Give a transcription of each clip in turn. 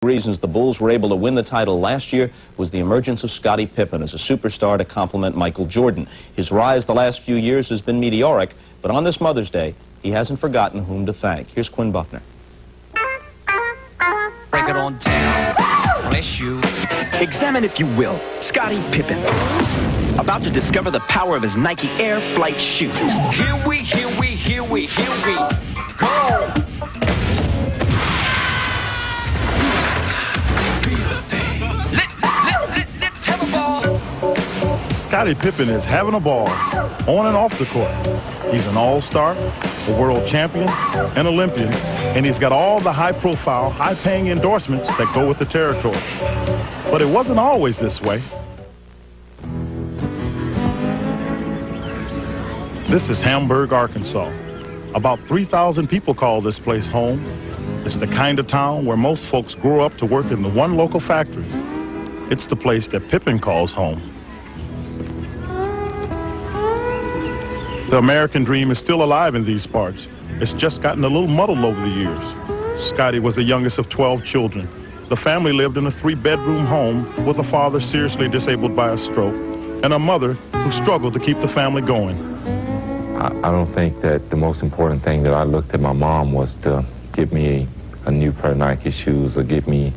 Reasons the Bulls were able to win the title last year was the emergence of Scottie Pippen as a superstar to complement Michael Jordan. His rise the last few years has been meteoric, but on this Mother's Day, he hasn't forgotten whom to thank. Here's Quinn Buckner. Break it on down. Bless you. Examine, if you will, Scottie Pippen, about to discover the power of his Nike Air Flight shoes. Here we go. Let's have a ball. Scottie Pippen is having a ball, on and off the court. He's an all-star, a world champion, an Olympian, and he's got all the high-profile, high-paying endorsements that go with the territory. But it wasn't always this way. This is Hamburg, Arkansas. About 3,000 people call this place home. It's the kind of town where most folks grow up to work in the one local factory. It's the place that Pippen calls home. The American dream is still alive in these parts. It's just gotten a little muddled over the years. Scottie was the youngest of 12 children. The family lived in a 3-bedroom home with a father seriously disabled by a stroke and a mother who struggled to keep the family going. I don't think that the most important thing that I looked at my mom was to give me a new pair of Nike shoes or give me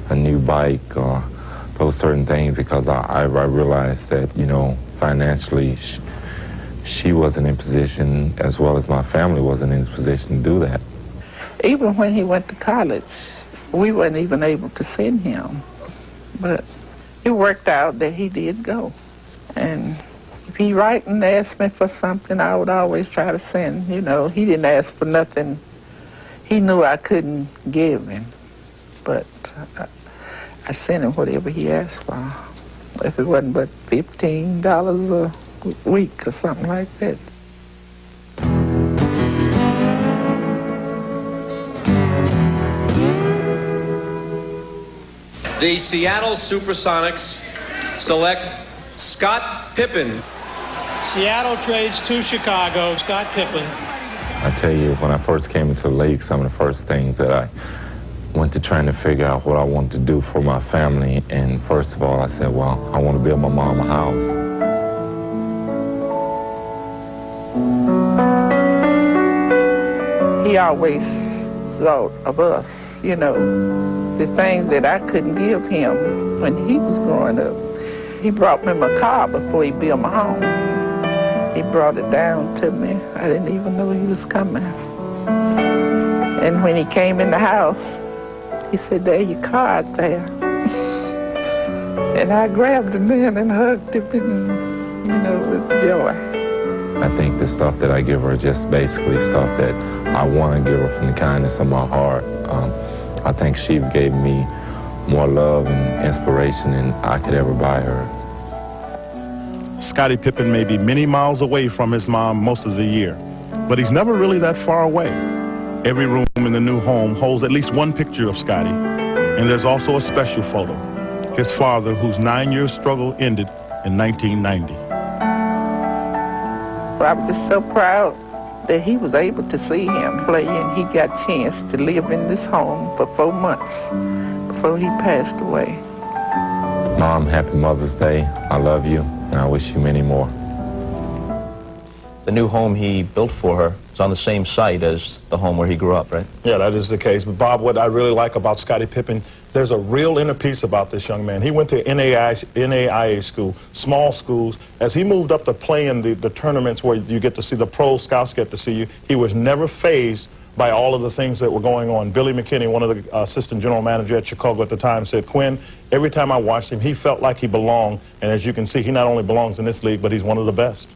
a new bike or those certain things, because I realized that, you know, financially she wasn't in position, as well as my family wasn't in position to do that. Even when he went to college, we weren't even able to send him. But it worked out that he did go. And if he write and asked me for something, I would always try to send. You know, he didn't ask for nothing he knew I couldn't give him. But I sent him whatever he asked for. If it wasn't but $15 a week or something like that. The Seattle Supersonics select Scott Pippen. Seattle trades to Chicago, Scott Pippen. I tell you, when I first came into the league, some of the first things that I went to trying to figure out what I wanted to do for my family, and first of all, I said, well, I want to build my mom a house. He always thought of us, you know, the things that I couldn't give him when he was growing up. He brought me my car before he built my home. He brought it down to me. I didn't even know he was coming. And when he came in the house, he said, "There's your car out there." And I grabbed him in and hugged him, and, you know, with joy. I think the stuff that I give her is just basically stuff that I want to give her from the kindness of my heart. I think she gave me more love and inspiration than I could ever buy her. Scottie Pippen may be many miles away from his mom most of the year, but he's never really that far away. Every room in the new home holds at least one picture of Scottie, and there's also a special photo, his father, whose 9-year struggle ended in 1990. I was just so proud that he was able to see him play, and he got a chance to live in this home for 4 months before he passed away. Mom, happy Mother's Day. I love you, and I wish you many more. The new home he built for her is on the same site as the home where he grew up, right? Yeah, that is the case. But, Bob, what I really like about Scottie Pippen, there's a real inner peace about this young man. He went to NAIA school, small schools. As he moved up to play in the tournaments where you get to see the pro scouts get to see you, he was never fazed by all of the things that were going on. Billy McKinney, one of the assistant general manager at Chicago at the time, said, "Quinn, every time I watched him, he felt like he belonged. And as you can see, he not only belongs in this league, but he's one of the best."